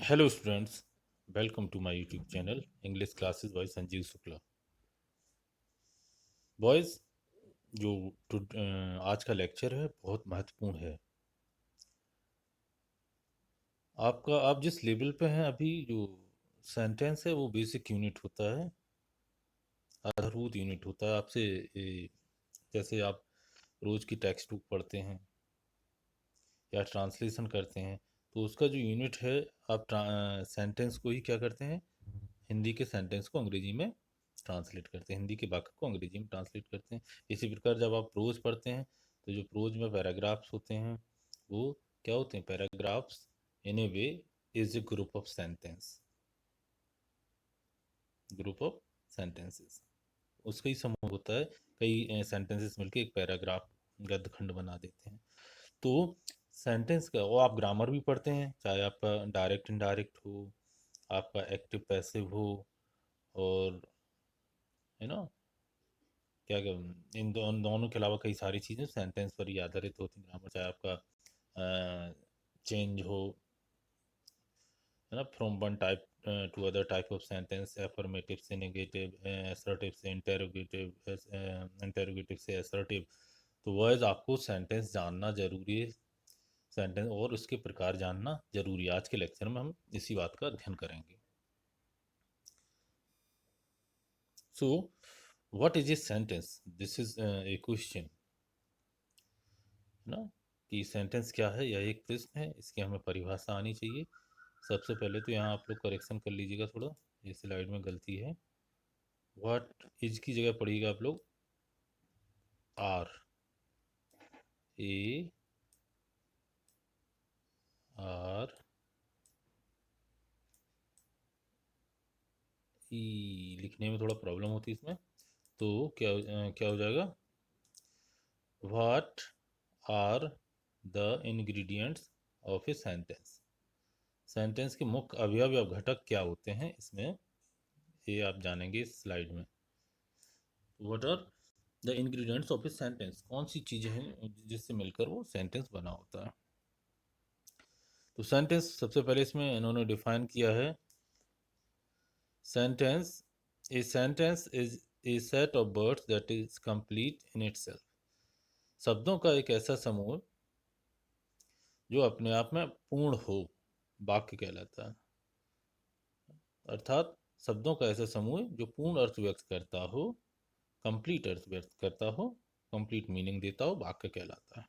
Hello students, welcome to my YouTube channel English classes by Sanjeev Shukla. Boys, जो आज का lecture है बहुत महत्वपूर्ण है। आप जिस लेवल पे हैं अभी, जो सेंटेंस है वो बेसिक यूनिट होता है, आधारभूत यूनिट होता है। जैसे आप रोज़ की टेक्स्ट बुक पढ़ते हैं या ट्रांसलेशन करते हैं, तो उसका जो यूनिट है, आप सेंटेंस को ही क्या करते हैं, हिंदी के सेंटेंस को अंग्रेजी में ट्रांसलेट करते हैं, हिंदी के वाक्य को अंग्रेजी में ट्रांसलेट करते हैं। इसी प्रकार जब आप प्रोज पढ़ते हैं, तो जो प्रोज में पैराग्राफ्स होते हैं वो क्या होते हैं, paragraphs in A way is a group of sentence, group of sentences, उसका ही समूह होता है। कई सेंटेंसेस मिलके एक पैराग्राफ, गद्य खंड बना देते हैं। तो सेंटेंस का, वो आप ग्रामर भी पढ़ते हैं, चाहे आपका डायरेक्ट इनडायरेक्ट हो, आपका एक्टिव पैसिव हो, और यू नो क्या दोनों के अलावा कई सारी चीज़ें सेंटेंस पर ही आधारित होती हैं। ग्रामर चाहे आपका चेंज हो, है ना, from one type two other type of sentence, affirmative से नेगेटिव, असर्टिव से इंटेरोगेटिव, इंटेरोगेटिव से असर्टिव। तो वह आपको सेंटेंस जानना जरूरी है, सेंटेंस और उसके प्रकार जानना जरूरी है। आज के लेक्चर में हम इसी बात का अध्ययन करेंगे। So what is a sentence, this is a question, है ना, कि सेंटेंस क्या है, यह एक प्रश्न है, इसकी हमें परिभाषा आनी चाहिए। सबसे पहले तो यहाँ आप लोग करेक्शन कर लीजिएगा, थोड़ा ये स्लाइड में गलती है। व्हाट इज की जगह पढ़िएगा आप लोग आर, ए आर ई, लिखने में थोड़ा प्रॉब्लम होती है इसमें। तो क्या हो जाएगा, what are the ingredients of a sentence, sentence के मुख्य अवयव या घटक क्या होते हैं इसमें, ये आप जानेंगे इस स्लाइड में। What are the ingredients of a sentence, कौन सी चीज़ें हैं जिससे मिलकर वो सेंटेंस बना होता है। तो सेंटेंस सबसे पहले इसमें इन्होंने डिफाइन किया है, sentence, a sentence is a set of words that is complete in itself, शब्दों का एक ऐसा समूह जो अपने आप में पूर्ण हो, वाक्य कहलाता है। अर्थात शब्दों का ऐसा समूह जो पूर्ण अर्थ व्यक्त करता हो, कंप्लीट अर्थ व्यक्त करता हो, कंप्लीट मीनिंग देता हो, वाक्य कहलाता है।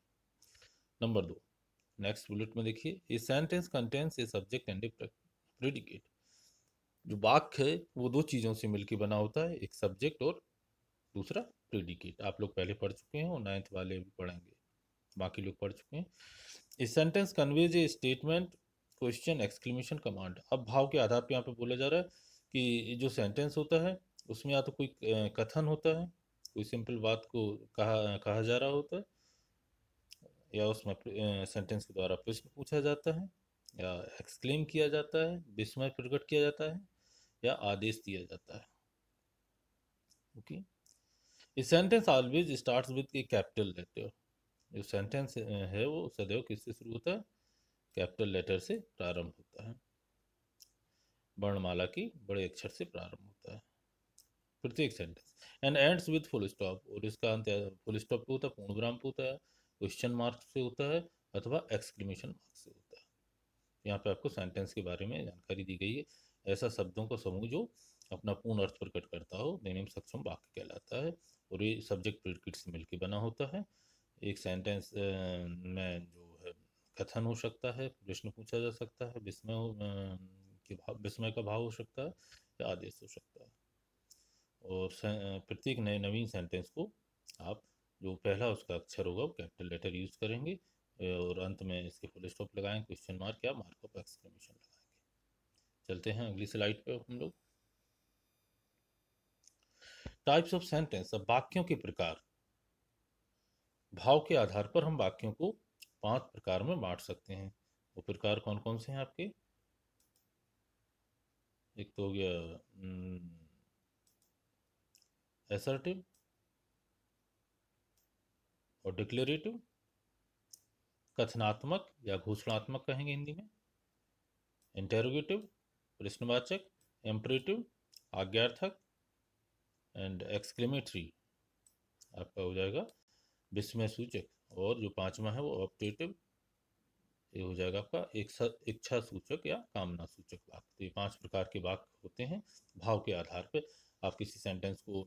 नंबर 2, नेक्स्ट बुलेट में देखिए, a sentence contains a subject and A predicate, जो वाक्य है वो दो चीज़ों से मिलकर बना होता है, एक सब्जेक्ट और दूसरा प्रेडिकेट। आप लोग पहले पढ़ चुके हैं और 9th वाले भी पढ़ेंगे, बाकी लोग पढ़ चुके हैं। A sentence conveys A statement, question, exclamation, command. अब भाव के आधार पर यहाँ पे बोला जा रहा है कि जो सेंटेंस होता है उसमें या तो कोई कथन होता है, कोई सिंपल बात को कहा कहा जा रहा होता है, या उसमें सेंटेंस के द्वारा प्रश्न पूछा जाता है, या एक्सक्लेम किया जाता है, विस्मय प्रकट किया जाता है, या आदेश दिया जाता है। Okay, a sentence always starts with a capital letter, जो सेंटेंस है वो सदैव किससे शुरू होता है, कैपिटल लेटर से प्रारंभ होता है, वर्णमाला की बड़े अक्षर से प्रारंभ होता है प्रत्येक sentence. And ends with full stop, और इसका अंत फुल स्टॉप पे होता है, पूर्ण विराम पे होता है, क्वेश्चन मार्क से होता है, अथवा एक्सक्लेमेशन मार्क से होता है। यहाँ पे आपको सेंटेंस के बारे में जानकारी दी गई है, ऐसा शब्दों का समूह जो अपना पूर्ण अर्थ प्रकट करता हो, देने में सक्षम वाक्य कहलाता है, और ये सब्जेक्ट प्रेडिकेट से मिलकर बना होता है। एक सेंटेंस में जो है कथन हो सकता है, प्रश्न पूछा जा सकता है, विस्मय का भाव हो सकता है, या आदेश हो सकता है। और प्रत्येक नए नवीन सेंटेंस को आप, जो पहला उसका अक्षर होगा वो कैपिटल लेटर यूज करेंगे, और अंत में इसके फुल स्टॉप लगाएंगे, क्वेश्चन मार्क या मार्क ऑफ एक्सक्लेमेशन लगाएंगे। चलते हैं अगली स्लाइड पे हम लोग। टाइप्स ऑफ सेंटेंस, अब वाक्यों के प्रकार। भाव के आधार पर हम वाक्यों को 5 प्रकार में बांट सकते हैं। वो प्रकार कौन कौन से हैं आपके, एक तो हो गया असर्टिव और डिक्लेरेटिव, कथनात्मक या घोषणात्मक कहेंगे हिंदी में, इंटेरोगेटिव प्रश्नवाचक, इम्परेटिव आज्ञार्थक, एंड एक्सक्लेमेटरी आपका हो जाएगा विस्मय सूचक, और जो पांचवा है वो ऑप्टेटिव, ये हो जाएगा आपका इच्छा सूचक या कामना सूचक वाक्य। तो ये 5 प्रकार के वाक्य होते हैं भाव के आधार पे। आप किसी सेंटेंस को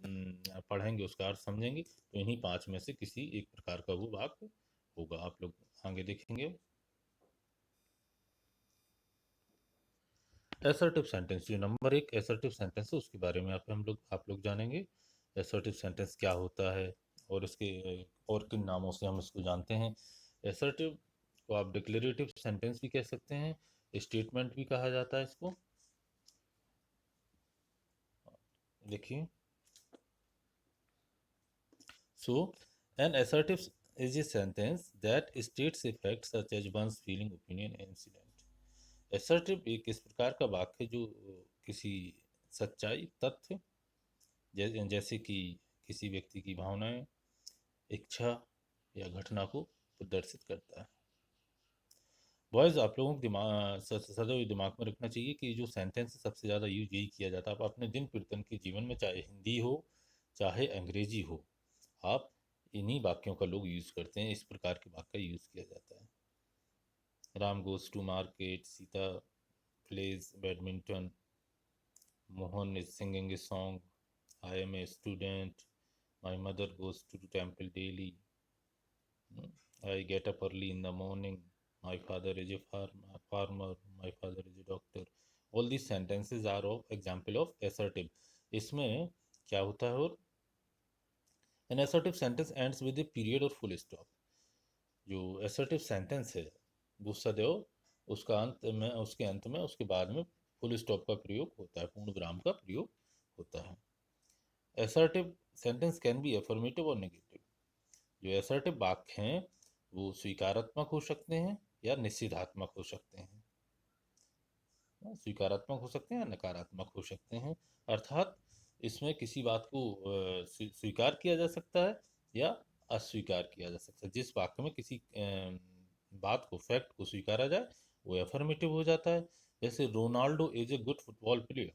पढ़ेंगे, उसका अर्थ समझेंगे, तो इन्हीं 5 में से किसी एक प्रकार का वो वाक्य होगा। आप लोग आगे देखेंगे। एसर्टिव सेंटेंस, जो नंबर 1 एसर्टिव सेंटेंस है उसके बारे में आप लोग जानेंगे। एसर्टिव सेंटेंस क्या होता है और इसके और किन नामों से हम इसको जानते हैं। एसर्टिव को आप डिक्लेरेटिव सेंटेंस भी कह सकते हैं, स्टेटमेंट भी कहा जाता है इसको। देखिए, सो N assertive is a sentence that states a fact such as one's feeling, opinion, incident. assertive एक इस प्रकार का वाक्य है जो किसी सच्चाई, तथ्य, जैसे कि किसी व्यक्ति की भावनाएं, इच्छा या घटना को प्रदर्शित करता है। बॉयज, आप लोगों को सदैव दिमाग में रखना चाहिए कि जो सेंटेंस है सबसे ज़्यादा यूज यही किया जाता है। आप अपने दिन प्रतिदिन के जीवन में, चाहे हिंदी हो चाहे अंग्रेजी हो, आप इन्हीं वाक्यों का लोग यूज़ करते हैं। इस प्रकार के वाक्य का यूज़ किया जाता है। Ram goes to market, Sita plays badminton, Mohan is singing a song, I am a student, my mother goes to temple daily, I get up early in the morning, my father is a farmer, my father is a doctor. All these sentences are of example of assertive. इसमें क्या होता है, और an assertive sentence ends with a period or full stop. जो assertive sentence है वो सदैव उसके अंत में उसके बाद में फुल स्टॉप का प्रयोग होता है, पूर्ण विराम का प्रयोग होता है। assertive sentence can be affirmative और negative। जो assertive वाक्य हैं वो स्वीकारात्मक हो सकते हैं या निषेधात्मक हो सकते हैं। स्वीकारात्मक हो सकते हैं या नकारात्मक हो सकते हैं। अर्थात इसमें किसी बात को स्वीकार किया जा सकता है या अस्वीकार किया जा सकता है। जिस वाक्य में किसी बात को, फैक्ट को स्वीकारा जाए वो एफर्मेटिव हो जाता है। जैसे Ronaldo is a good football player.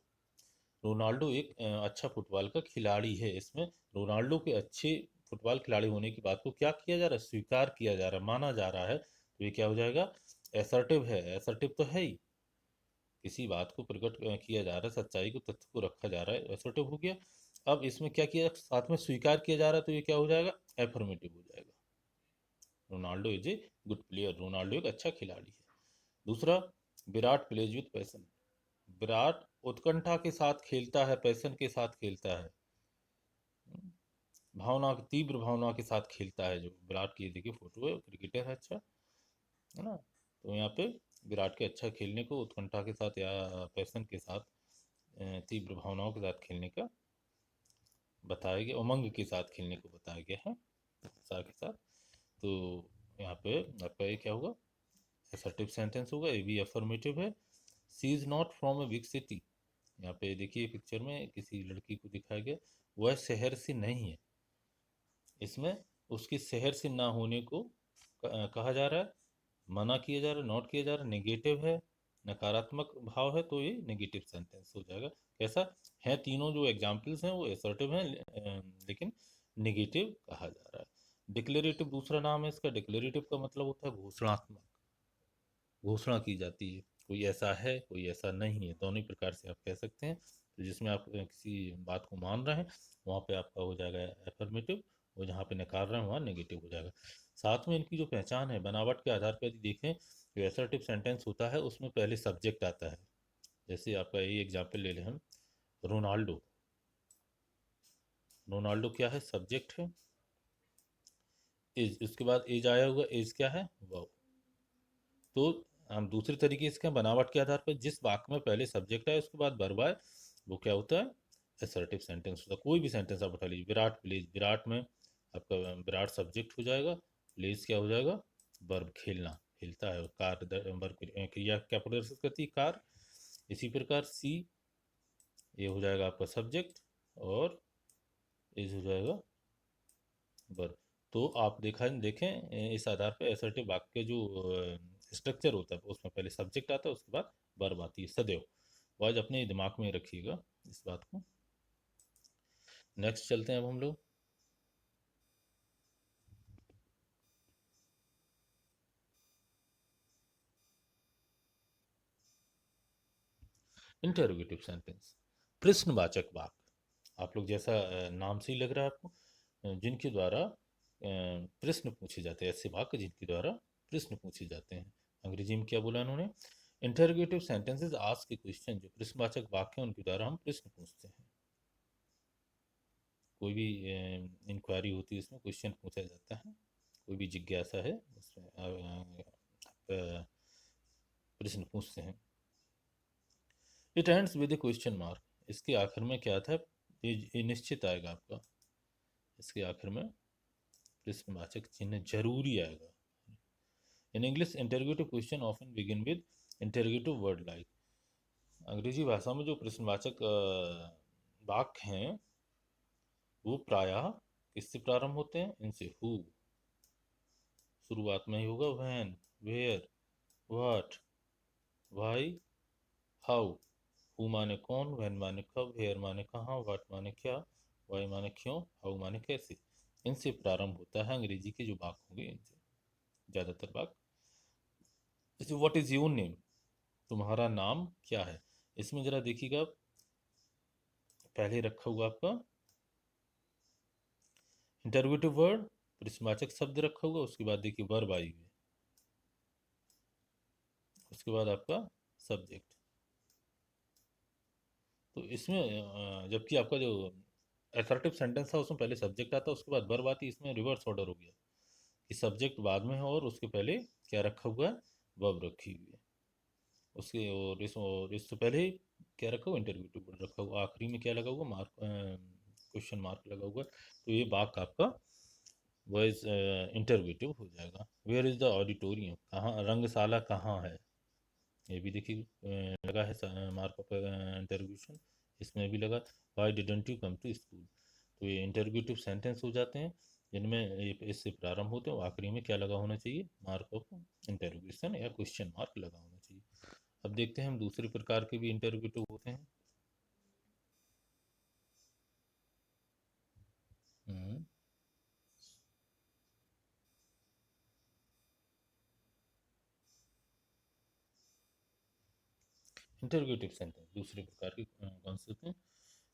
Ronaldo एक अच्छा फुटबॉल का खिलाड़ी है। इसमें रोनाल्डो के अच्छे फुटबॉल खिलाड़ी होने की बात को क्या किया जा रहा है, स्वीकार किया जा रहा है, माना जा रहा है। तो ये क्या हो जाएगा, एसर्टिव है। एसर्टिव तो है ही, किसी बात को प्रकट किया जा रहा है, सच्चाई को, तथ्य को रखा जा रहा है, एसर्टिव हो गया। अब इसमें क्या किया, साथ में स्वीकार किया जा रहा है, तो ये क्या हो जाएगा, एफर्मेटिव हो जाएगा। Ronaldo is a good player, Ronaldo एक अच्छा खिलाड़ी है। दूसरा, Virat plays with passion. Virat उत्कंठा के साथ खेलता है, पैशन के साथ खेलता है, भावना, तीव्र भावना के साथ खेलता है। जो विराट की देखिए फोटो है, क्रिकेटर है, अच्छा है ना। तो यहाँ पे विराट के अच्छा खेलने को उत्कंठा के साथ या पैशन के साथ, तीव्र भावनाओं के साथ खेलने का बताया गया, उमंग के साथ खेलने को बताया गया है, उत्साह के साथ। तो यहाँ पे आपका ये क्या होगा, असर्टिव सेंटेंस होगा। ये भी अफर्मेटिव है। She is not from a big city. यहाँ पे देखिए पिक्चर में किसी लड़की को दिखाया गया, वह शहर से नहीं है। इसमें उसके शहर से ना होने को कहा जा रहा है, मना किया जा रहा है, नॉट किया जा रहा है, नेगेटिव है, नकारात्मक भाव है, तो ये नेगेटिव सेंटेंस हो जाएगा। कैसा है, तीनों जो एग्जाम्पल्स हैं वो असर्टिव हैं, लेकिन नेगेटिव कहा जा रहा है। डिक्लेरेटिव दूसरा नाम है इसका। डिक्लेरेटिव का मतलब होता है घोषणात्मक, घोषणा की जाती है, कोई ऐसा है कोई ऐसा नहीं है, दोनों ही प्रकार से आप कह सकते हैं। तो जिसमें आप किसी बात को मान रहे हैं वहाँ पे आपका हो जाएगा एफर्मेटिव, और जहाँ पे नकार रहे हैं वहाँ नेगेटिव हो जाएगा। साथ में इनकी जो पहचान है, बनावट के आधार पर यदि देखें, जो असर्टिव सेंटेंस होता है उसमें पहले सब्जेक्ट आता है। जैसे आपका यही एग्जाम्पल ले लें हम, रोनाल्डो। रोनाल्डो क्या है, सब्जेक्ट है। एज, उसके बाद एज आया होगा, एज क्या है, वाव। तो हम दूसरे तरीके से क्या, बनावट के आधार पर जिस वाक्य में पहले सब्जेक्ट है उसके बाद वर्ब आए, वो क्या होता है, असर्टिव सेंटेंस होता है। कोई भी सेंटेंस आप उठा लीजिए, विराट प्लेज, विराट में आपका विराट सब्जेक्ट हो जाएगा, प्लेज क्या हो जाएगा, वर्ब, खेलना, खेलता है, कार वर्ब क्रिया क्या प्रदर्शित करती है, कार। इसी प्रकार सी, ये हो जाएगा आपका सब्जेक्ट, और इज हो जाएगा वर्ब। तो आप देखें इस आधार पर असर्टिव वाक्य जो स्ट्रक्चर होता है उसमें पहले सब्जेक्ट आता है, उसके बाद वर्ब आती है सदैव। वाज अपने दिमाग में रखिएगा इस बात को। नेक्स्ट चलते हैं अब हम लोग। इंटरोगेटिव सेंटेंस, प्रश्नवाचक वाक्य। आप लोग जैसा नाम से ही लग रहा है आपको, जिनके द्वारा प्रश्न पूछे जाते हैं, ऐसे वाक्य जिनके द्वारा प्रश्न पूछे जाते हैं। अंग्रेजी में क्या बोला उन्होंने? इंटरोगेटिव सेंटेंसेस आस्क ए क्वेश्चन। जो प्रश्नवाचक वाक्य हैं उनके द्वारा हम प्रश्न पूछते हैं। कोई भी इंक्वायरी होती है, इसमें क्वेश्चन पूछा जाता है, कोई भी जिज्ञासा है उसमें प्रश्न पूछते हैं। It ends with A question mark. इसके आखिर में क्या था? ये निश्चित आएगा आपका, इसके आखिर में प्रश्नवाचक चिन्ह जरूरी आएगा। In English interrogative question often begin with interrogative word like. अंग्रेजी भाषा में जो प्रश्नवाचक वाक्य हैं वो प्रायः किससे प्रारंभ होते हैं? इनसे। हु शुरुआत में ही होगा, when, where, what, why, how. Who माने कौन, व्हेन माने कब, वेयर माने कहाँ, व्हाट माने क्या, व्हाई माने क्यों, हाउ माने कैसे। इनसे प्रारंभ होता है अंग्रेजी के जो वाक्य होंगे, इनसे ज़्यादातर वाक्य। जैसे व्हाट इज योर नेम, तुम्हारा नाम क्या है। इसमें जरा देखिएगा, पहले रखा हुआ आपका इंटरोगेटिव वर्ड, प्रश्नवाचक शब्द रखा हुआ, उसके बाद देखिए वर्ब आई हुई है, उसके बाद आपका सब्जेक्ट। तो इसमें जबकि आपका जो असर्टिव सेंटेंस था उसमें पहले सब्जेक्ट आता है, उसके बाद वर्ब आती है। इसमें रिवर्स ऑर्डर हो गया कि सब्जेक्ट बाद में है और उसके पहले क्या रखा हुआ है? वर्ब रखी हुई है। उसके और इससे पहले क्या रखा हुआ? इंटरोगेटिव वर्ड रखा हुआ, आखिरी में क्या लगा हुआ? मार्क, क्वेश्चन मार्क लगा हुआ। तो ये वाक्य आपका वॉइस इंटरोगेटिव हो जाएगा। वेयर इज द ऑडिटोरियम, कहाँ रंगशाला कहाँ है। ये भी देखिए लगा है मार्क ऑफ इंटरोगेशन, इसमें भी लगा। Why didn't you come to school. तो ये इंटरोगेटिव सेंटेंस हो जाते हैं जिनमें इससे प्रारंभ होते हैं और आखिरी में क्या लगा होना चाहिए? मार्क ऑफ इंटरोगेशन या क्वेश्चन मार्क लगा होना चाहिए। अब देखते हैं हम दूसरे प्रकार के भी इंटरोगेटिव होते हैं। हम्म इंटरोगेटिव सेंटेंस दूसरे प्रकार के कौन से होते हैं?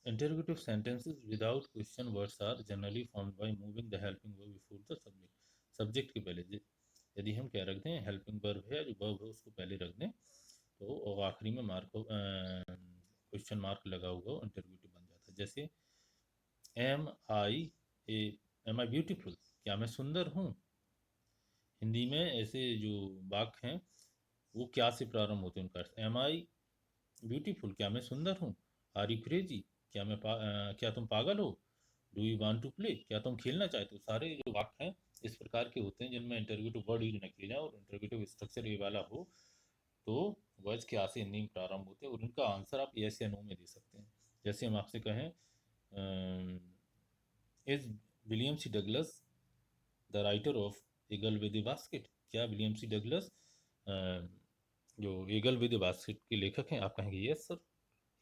Interrogative sentences without question words are generally formed by moving the helping verb before the subject. Subject के पहले यदि हम क्या रख दें? हेल्पिंग वर्ब है, जो वर्ब है उसको पहले रख दें, तो और आखिरी में मार्क क्वेश्चन मार्क लगा हुआ इंटरोगेटिव बन जाता है। जैसे am I uh am I beautiful, क्या मैं सुंदर हूँ। हिंदी में ऐसे जो वाक्य हैं वो क्या से प्रारंभ होते हैं? उनका एम आई ब्यूटीफुल, क्या मैं सुंदर हूँ। आर यू क्रेजी, क्या तुम पागल हो। Do you want to play, क्या तुम खेलना चाहते हो। सारे जो वाक्य हैं इस प्रकार के होते हैं जिनमें इंटरोगेटिव वर्ड यूज न किया जाए और इंटरोगेटिव स्ट्रक्चर ये वाला हो, तो वर्ड्स के आ से हिंदी में प्रारंभ होते हैं और उनका आंसर आप यस या नो में दे सकते हैं। जैसे हम आपसे कहें, is William C Douglas the writer of Eagle with the Basket. क्या विलियम सी डगलस जो ईगल विद द बास्केट के लेखक हैं? आप कहेंगे yes sir,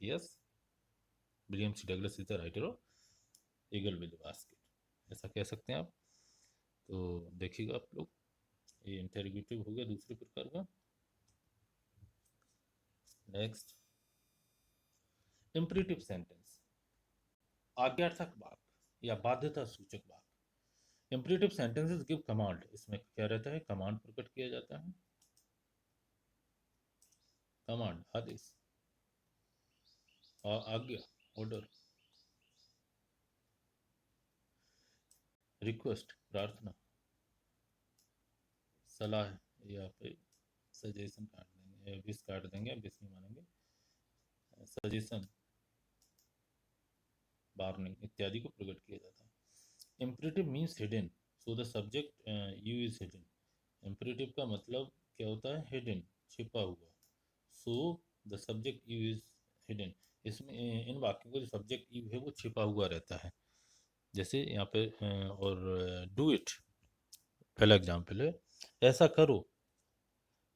yes, William C Douglas is the writer of Eagle with the Basket, ऐसा कह सकते हैं आप। तो देखिएगा आप लोग, ये इंटरोगेटिव हो गया दूसरे प्रकार का। नेक्स्ट, इम्परेटिव सेंटेंस, आज्ञार्थक वाक्य या बाध्यता सूचक वाक्य। इम्परेटिव सेंटेंसेस गिव कमांड, इसमें क्या रहता है? कमांड प्रकट किया जाता है। कमांड आदेश, आज्ञा ऑर्डर, रिक्वेस्ट प्रार्थना, सलाह या फिर सजेशन काट देंगे, विश काट देंगे, विश नहीं मानेंगे, सजेशन, वार्निंग इत्यादि को प्रकट किया जाता है। Imperative means hidden, so the subject you is hidden. Imperative का मतलब क्या होता है? हिडन, छिपा हुआ। So the subject you is hidden, इसमें इन वाक्यों का जो सब्जेक्ट यू है वो छिपा हुआ रहता है। जैसे यहाँ पे और डू इट, पहला एग्जाम्पल है, ऐसा करो,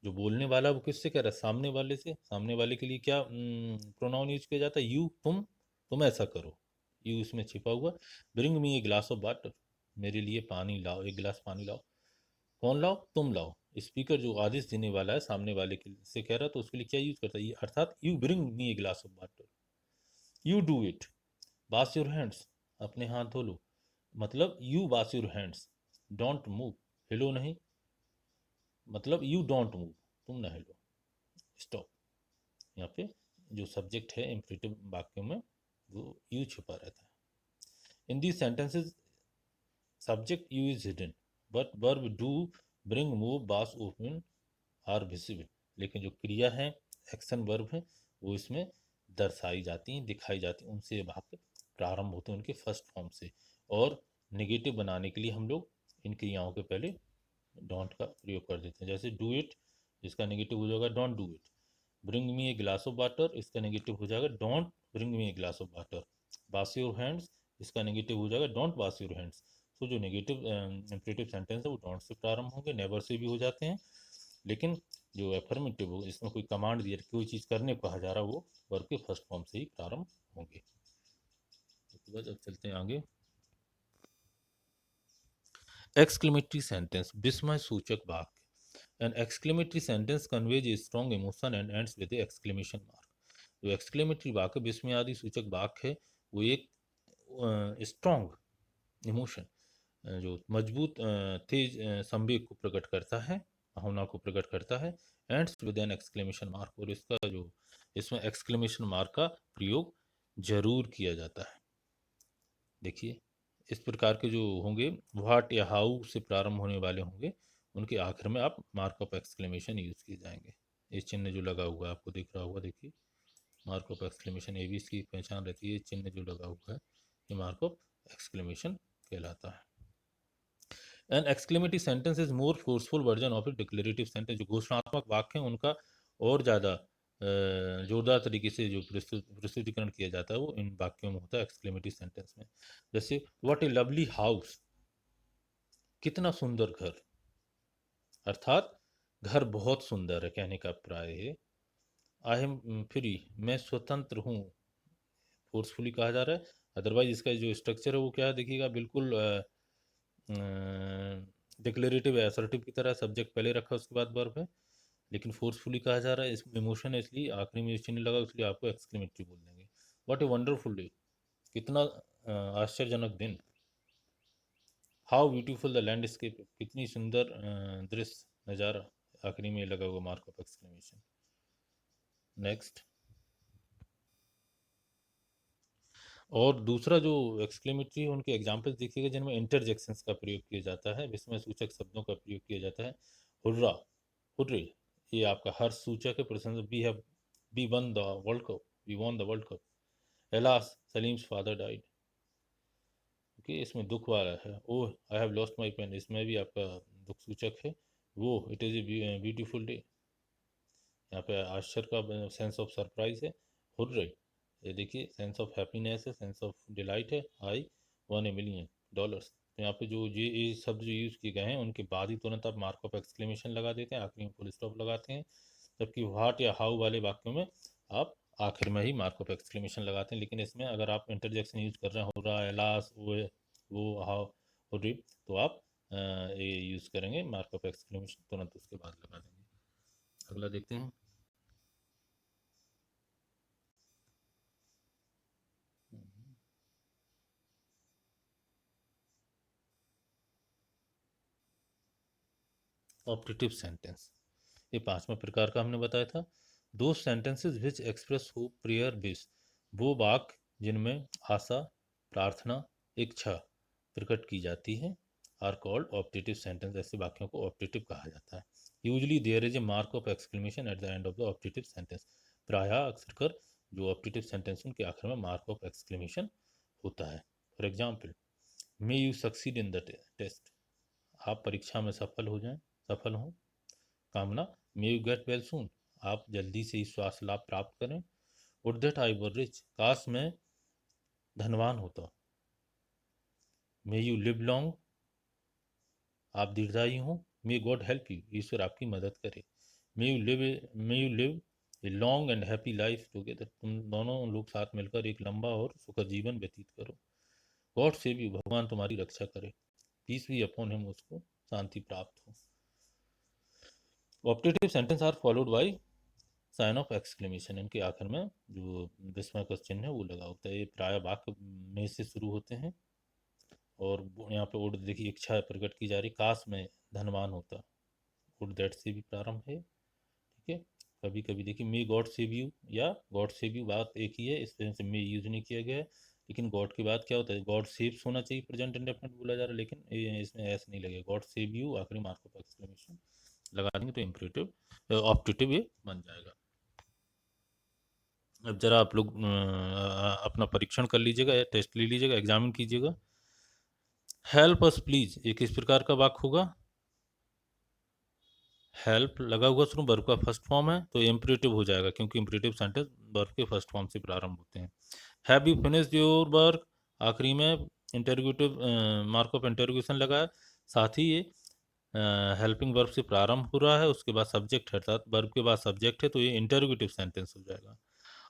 जो बोलने वाला वो किससे कह रहा है, सामने वाले से। सामने वाले के लिए क्या प्रोनाउन यूज किया जाता है, यू, तुम ऐसा करो, यू इसमें छिपा हुआ। Bring me a glass of water, मेरे लिए पानी लाओ, एक गिलास पानी लाओ। कौन लाओ, तुम लाओ। स्पीकर जो आदेश देने वाला है सामने वाले के से कह रहा है, तो उसके लिए क्या यूज करता है, अर्थात you bring me a glass of water, you do it. Wash your hands, अपने हाथ धो लो, मतलब you wash your hands. Don't move, हिलो नहीं, मतलब यू डोंट मूव, तुम ना हिलो, स्टॉप। यहाँ पे जो सब्जेक्ट है इम्परेटिव वाक्यों में वो यू छुपा रहता है। In the sentences subject you is hidden, but verb do, bring, move, pass, open are visible. लेकिन जो क्रिया है, एक्शन वर्ब है, वो इसमें दर्शाई जाती हैं, दिखाई जाती हैं, उनसे वाक्य प्रारंभ होते हैं, उनके फर्स्ट फॉर्म से। और नेगेटिव बनाने के लिए हम लोग इन क्रियाओं के पहले डोंट का प्रयोग कर देते हैं। जैसे डू इट, इसका नेगेटिव हो जाएगा don't do it. Bring me a glass of water, इसका नेगेटिव हो जाएगा don't bring me a glass of water. Wash your hands, इसका नेगेटिव हो जाएगा डोंट वॉश योर हैंड्स। तो जो नेगेटिव इंपरेटिव सेंटेंस है वो डोंट से प्रारंभ होंगे, नेवर से भी हो जाते हैं। लेकिन जो एफर्मेटिव हो, इसमें कोई कमांड दिया, कोई चीज़ करने को कहा जा रहा है, वो वर्ब के फर्स्ट फॉर्म से ही प्रारंभ होंगे। उसके बाद अब चलते हैं आगे। एक्सक्लेमेटरी सेंटेंस, विस्मय सूचक वाक्य। An exclamatory sentence conveys a strong emotion and ends with exclamation mark. जो एक्सक्लेमेटरी वाक्य, विस्मय आदि सूचक वाक्य है, वो एक स्ट्रॉन्ग इमोशन, जो मजबूत तेज संवेग को प्रकट करता है, भावना को प्रकट करता है। Ends with an exclamation mark, और इसका जो इसमें एक्सक्लेमेशन मार्क का प्रयोग जरूर किया जाता है। देखिए, इस प्रकार के जो होंगे, व्हाट या हाउ से प्रारंभ होने वाले होंगे, उनके आखिर में आप मार्क ऑफ एक्सक्लेमेशन यूज किए जाएंगे। इस चिन्ह जो लगा हुआ है आपको दिख रहा होगा, देखिए, मार्क ऑफ एक्सक्लेमेशन, ये भी इसकी पहचान रहती है। चिन्ह जो लगा हुआ है ये मार्क ऑफ एक्सक्लेमेशन कहलाता है। An exclamatory sentence is more forceful version of a declarative sentence. जो घोषणात्मक वाक्य हैं उनका और ज़्यादा जोरदार तरीके से जो प्रस्तुतिकरण किया जाता है वो इन वाक्यों में होता है, एक्सक्लेमेटरी सेंटेंस में। जैसे व्हाट ए लवली हाउस, कितना सुंदर घर, अर्थात घर बहुत सुंदर है, कहने का प्राय है। आई एम फ्री, मैं स्वतंत्र हूँ, फोर्सफुली कहा जा रहा है। अदरवाइज इसका जो स्ट्रक्चर है वो क्या है, देखिएगा, बिल्कुल डिक्लेरेटिव है, असर्टिव की तरह। सब्जेक्ट पहले रखा उसके बाद वर्ब है, लेकिन फोर्सफुली कहा जा रहा है, इसमें इमोशन है, इसलिए आखिरी में चिन्ह लगा, इसलिए आपको एक्सक्लेमेटरी बोल देंगे। व्हाट ए वंडरफुल डे, कितना आश्चर्यजनक दिन। हाउ ब्यूटीफुल द लैंडस्केप, कितनी सुंदर दृश्य, नज़ारा। आखिरी में लगा हुआ मार्क ऑफ एक्सक्लेमेशन। नेक्स्ट, और दूसरा जो एक्सक्लेमेटरी है उनके एग्जाम्पल्स देखिएगा जिनमें इंटरजेक्शंस का प्रयोग किया जाता है, विस्मय सूचक शब्दों का प्रयोग किया जाता है। हुर्रा, हुर्रे, ये आपका हर्ष सूचक है, प्रशंसा। We won the world cup, we won the world cup. Alas, Salim's father died, okay, इसमें दुख वाला है। Oh, I have lost my pen, इसमें भी आपका दुख सूचक है। Wow, it is a beautiful day, यहाँ पे आश्चर्य का सेंस ऑफ सरप्राइज है। हुर्रे, ये देखिए, सेंस ऑफ हैप्पीनेस है, सेंस ऑफ डिलाइट है। I won a million dollars. तो यहाँ पे जो ये शब्द जो यूज़ किए गए हैं उनके बाद ही तुरंत आप मार्क ऑफ एक्सक्लेमेशन लगा देते हैं, आखिरी में फुल स्टॉप लगाते हैं। जबकि व्हाट या हाउ वाले वाक्यों में आप आखिर में ही मार्क ऑफ एक्सक्लेमेशन लगाते हैं। लेकिन इसमें अगर आप इंटरजेक्शन यूज़ कर रहे हैं, हो रहा है, लास्ट, वो हाउ, हो रही, तो आप ये यूज़ करेंगे, मार्क ऑफ एक्सक्लेमेशन तुरंत उसके बाद लगा देंगे। अगला देखते हैं। ऑप्टेटिव सेंटेंस, ये पांचवा प्रकार का हमने बताया था। दो sentences which express hope, prayer, wish, वो वाक्य जिनमें आशा, प्रार्थना, इच्छा प्रकट की जाती है, आर कॉल्ड ऑप्टेटिव सेंटेंस। ऐसे वाक्यों को ऑप्टेटिव कहा जाता है। Usually there is a mark of exclamation at the end of the optative sentence. प्रायः अक्सर कर जो ऑप्टेटिव सेंटेंस उनके आखिर में मार्क ऑफ एक्सक्लेमेशन होता है। For example, may you succeed in the test, आप परीक्षा में सफल हो जाएं, सफल हों। कामना, may you get well soon, आप जल्दी से ही स्वास्थ्य लाभ प्राप्त करें। Would that I were rich, काश मैं धनवान होता। मे यू लिव लॉन्ग, आप दीर्घायु हों। मे गॉड हेल्प यू, ईश्वर आपकी मदद करे। May you live a long and happy life together, तुम दोनों लोग साथ मिलकर एक लंबा और सुखद जीवन व्यतीत करो। गॉड सेव यू, भगवान तुम्हारी रक्षा करे। पीस भी अपॉन हिम, उसको शांति प्राप्त हो। Optative sentence are followed by sign of exclamation, इनके आखिर में जो विस्मय का चिन्ह है वो लगा होता है। ये प्राय वाक्य में से शुरू होते हैं और यहाँ पे वुड देखिए इच्छा प्रकट की जा रही, काश में धनवान होता, वुड दैट से भी प्रारंभ है। ठीक है, कभी कभी देखिए मे गॉड सेव यू या गॉड सेव यू बात एक ही है, इस वजह से मे यूज नहीं किया गया है। लेकिन गॉड के बाद क्या होता है, गॉड सेव्स होना चाहिए, प्रेजेंट इंडेफिनिट बोला जा रहा है, लेकिन इसमें ऐसा नहीं लगेगा। गॉड सेव यू आखिरी मार्क ऑफ एक्सक्लेमेशन लगा देंगे तो इम्परेटिव ऑप्टेटिव ये बन जाएगा। अब जरा आप लोग अपना परीक्षण कर लीजिएगा या टेस्ट ले लीजिएगा, एग्जामिन कीजिएगा। हेल्प अस प्लीज ये किस प्रकार का वाक्य होगा? हेल्प लगा हुआ शुरू वर्ब का फर्स्ट फॉर्म है तो इम्परेटिव हो जाएगा, क्योंकि इम्परेटिव सेंटेंस वर्ब के फर्स्ट फॉर्म से प्रारंभ होते हैं। Have you finished your work, आखिरी में इंटरोगेटिव मार्क ऑफ इंटरोगेशन लगा है, साथ ही ये हेल्पिंग वर्ब से प्रारंभ हो रहा है, उसके बाद सब्जेक्ट है, अर्थात वर्ब के बाद सब्जेक्ट है, तो ये इंटरोगेटिव सेंटेंस हो जाएगा।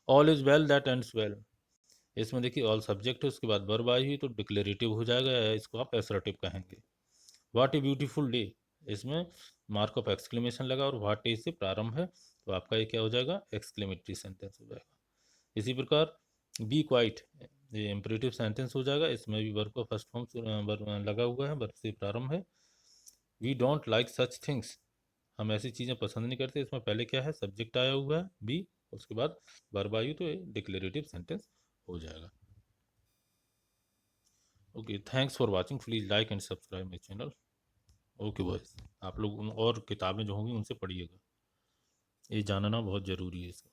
All is well that ends well, इसमें देखिए ऑल सब्जेक्ट है, उसके बाद वर्ब आई हुई तो डिक्लेरेटिव हो जाएगा, इसको आप असर्टिव कहेंगे। व्हाट ए ब्यूटीफुल डे, इसमें मार्क ऑफ एक्सक्लेमेशन लगा और व्हाट ए से प्रारंभ है तो आपका ये क्या हो जाएगा, एक्सक्लेमेटरी सेंटेंस हो जाएगा। इसी प्रकार बी क्वाइट, ये इम्परेटिव सेंटेंस हो जाएगा, इसमें भी वर्ब का फर्स्ट फॉर्म लगा हुआ है, वर्ब से प्रारंभ है। We don't like such things, हम ऐसी चीज़ें पसंद नहीं करते, इसमें पहले क्या है, सब्जेक्ट आया हुआ है बी, उसके बाद वर्ब आई तो ये डिक्लेरेटिव सेंटेंस हो जाएगा। Okay, thanks for watching, please like and subscribe my channel. Okay boys, आप लोग और किताबें जो होंगी उनसे पढ़िएगा, ये जानना बहुत ज़रूरी है इसका।